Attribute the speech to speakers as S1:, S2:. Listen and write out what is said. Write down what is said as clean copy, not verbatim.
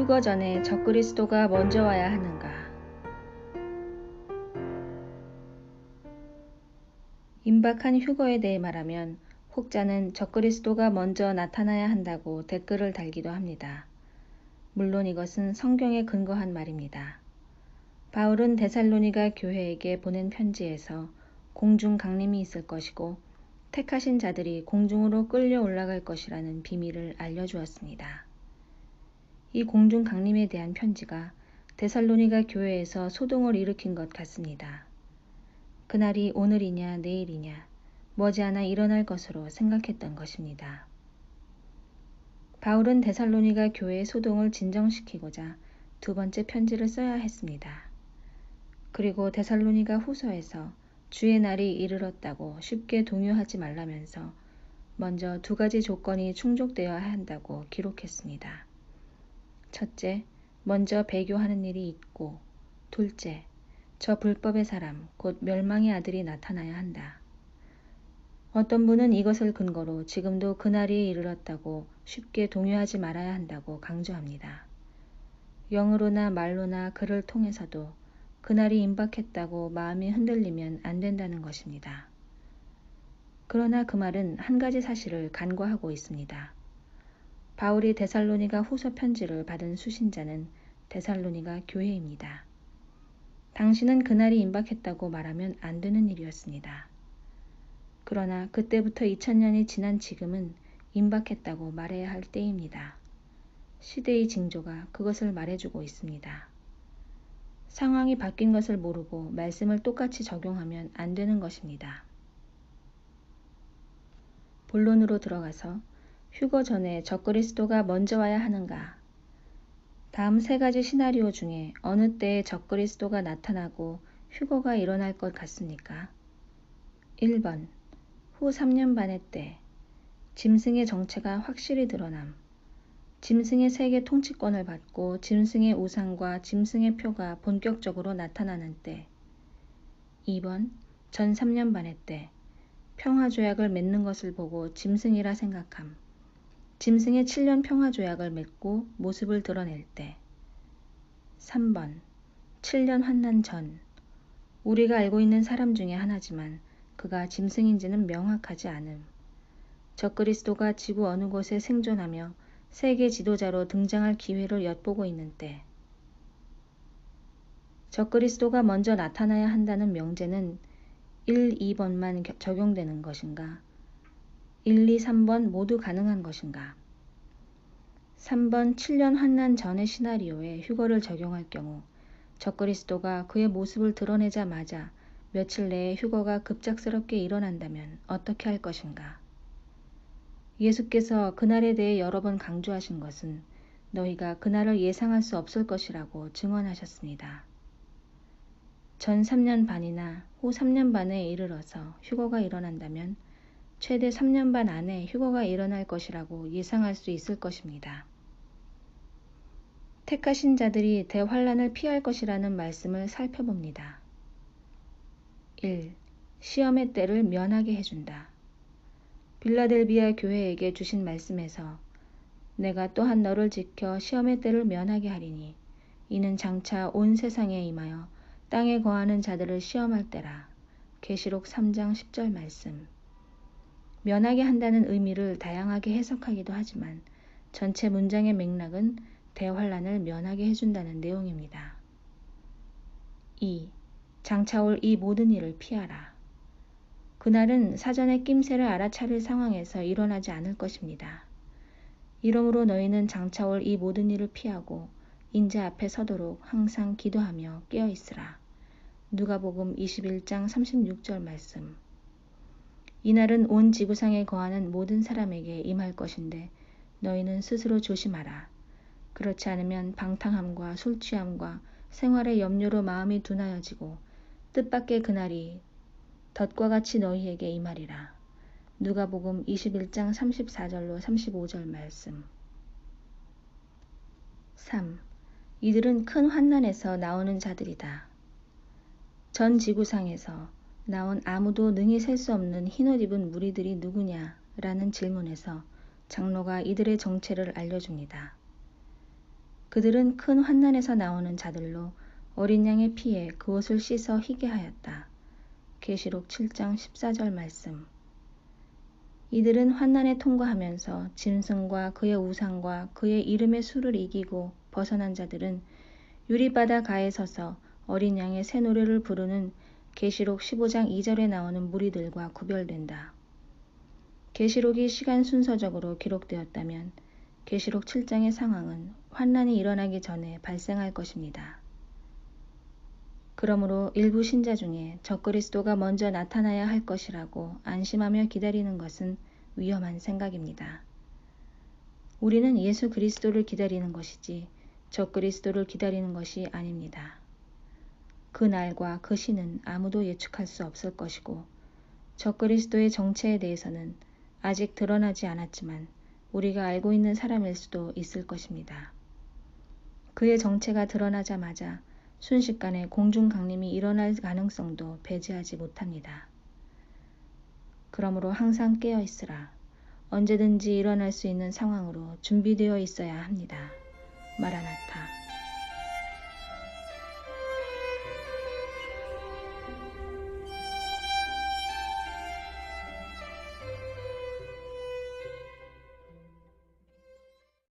S1: 휴거 전에 적그리스도가 먼저 와야 하는가? 임박한 휴거에 대해 말하면 혹자는 적그리스도가 먼저 나타나야 한다고 댓글을 달기도 합니다. 물론 이것은 성경에 근거한 말입니다. 바울은 데살로니가 교회에게 보낸 편지에서 공중 강림이 있을 것이고 택하신 자들이 공중으로 끌려 올라갈 것이라는 비밀을 알려주었습니다. 이 공중 강림에 대한 편지가 데살로니가 교회에서 소동을 일으킨 것 같습니다. 그날이 오늘이냐 내일이냐 머지않아 일어날 것으로 생각했던 것입니다. 바울은 데살로니가 교회의 소동을 진정시키고자 두 번째 편지를 써야 했습니다. 그리고 데살로니가 후서에서 주의 날이 이르렀다고 쉽게 동요하지 말라면서 먼저 두 가지 조건이 충족되어야 한다고 기록했습니다. 첫째, 먼저 배교하는 일이 있고, 둘째, 저 불법의 사람, 곧 멸망의 아들이 나타나야 한다. 어떤 분은 이것을 근거로 지금도 그날이 이르렀다고 쉽게 동요하지 말아야 한다고 강조합니다. 영으로나 말로나 글을 통해서도 그날이 임박했다고 마음이 흔들리면 안 된다는 것입니다. 그러나 그 말은 한 가지 사실을 간과하고 있습니다. 바울이 데살로니가 후서 편지를 받은 수신자는 데살로니가 교회입니다. 당신은 그날이 임박했다고 말하면 안 되는 일이었습니다. 그러나 그때부터 2000년이 지난 지금은 임박했다고 말해야 할 때입니다. 시대의 징조가 그것을 말해주고 있습니다. 상황이 바뀐 것을 모르고 말씀을 똑같이 적용하면 안 되는 것입니다. 본론으로 들어가서 휴거 전에 적그리스도가 먼저 와야 하는가? 다음 세 가지 시나리오 중에 어느 때에 적그리스도가 나타나고 휴거가 일어날 것 같습니까? 1번, 후 3년 반의 때, 짐승의 정체가 확실히 드러남. 짐승의 세계 통치권을 받고 짐승의 우상과 짐승의 표가 본격적으로 나타나는 때. 2번, 전 3년 반의 때, 평화조약을 맺는 것을 보고 짐승이라 생각함. 짐승의 7년 평화조약을 맺고 모습을 드러낼 때. 3번, 7년 환난 전, 우리가 알고 있는 사람 중에 하나지만 그가 짐승인지는 명확하지 않음. 적그리스도가 지구 어느 곳에 생존하며 세계 지도자로 등장할 기회를 엿보고 있는 때. 적그리스도가 먼저 나타나야 한다는 명제는 1, 2번만 적용되는 것인가? 1, 2, 3번 모두 가능한 것인가? 3번 7년 환난 전의 시나리오에 휴거를 적용할 경우 적그리스도가 그의 모습을 드러내자마자 며칠 내에 휴거가 급작스럽게 일어난다면 어떻게 할 것인가? 예수께서 그날에 대해 여러 번 강조하신 것은 너희가 그날을 예상할 수 없을 것이라고 증언하셨습니다. 전 3년 반이나 후 3년 반에 이르러서 휴거가 일어난다면 최대 3년 반 안에 휴거가 일어날 것이라고 예상할 수 있을 것입니다. 택하신 자들이 대환란을 피할 것이라는 말씀을 살펴봅니다. 1. 시험의 때를 면하게 해준다. 빌라델비아 교회에게 주신 말씀에서 내가 또한 너를 지켜 시험의 때를 면하게 하리니 이는 장차 온 세상에 임하여 땅에 거하는 자들을 시험할 때라. 계시록 3장 10절 말씀. 면하게 한다는 의미를 다양하게 해석하기도 하지만 전체 문장의 맥락은 대환란을 면하게 해준다는 내용입니다. 2. 장차 올 이 모든 일을 피하라. 그날은 사전에 낌새를 알아차릴 상황에서 일어나지 않을 것입니다. 이러므로 너희는 장차 올 이 모든 일을 피하고 인자 앞에 서도록 항상 기도하며 깨어있으라. 누가복음 21장 36절 말씀. 이날은 온 지구상에 거하는 모든 사람에게 임할 것인데 너희는 스스로 조심하라. 그렇지 않으면 방탕함과 술취함과 생활의 염려로 마음이 둔하여지고 뜻밖의 그날이 덫과 같이 너희에게 임하리라. 누가복음 21장 34절로 35절 말씀. 3. 이들은 큰 환난에서 나오는 자들이다. 전 지구상에서 나온 아무도 능히 셀 수 없는 흰옷 입은 무리들이 누구냐? 라는 질문에서 장로가 이들의 정체를 알려줍니다. 그들은 큰 환난에서 나오는 자들로 어린 양의 피에 그 옷을 씻어 희게 하였다. 계시록 7장 14절 말씀. 이들은 환난에 통과하면서 짐승과 그의 우상과 그의 이름의 수를 이기고 벗어난 자들은 유리바다 가에 서서 어린 양의 새 노래를 부르는 계시록 15장 2절에 나오는 무리들과 구별된다. 계시록이 시간 순서적으로 기록되었다면 계시록 7장의 상황은 환난이 일어나기 전에 발생할 것입니다. 그러므로 일부 신자 중에 적그리스도가 먼저 나타나야 할 것이라고 안심하며 기다리는 것은 위험한 생각입니다. 우리는 예수 그리스도를 기다리는 것이지 적그리스도를 기다리는 것이 아닙니다. 그 날과 그 시는 아무도 예측할 수 없을 것이고 적그리스도의 정체에 대해서는 아직 드러나지 않았지만 우리가 알고 있는 사람일 수도 있을 것입니다. 그의 정체가 드러나자마자 순식간에 공중 강림이 일어날 가능성도 배제하지 못합니다. 그러므로 항상 깨어 있으라. 언제든지 일어날 수 있는 상황으로 준비되어 있어야 합니다. 마라나타.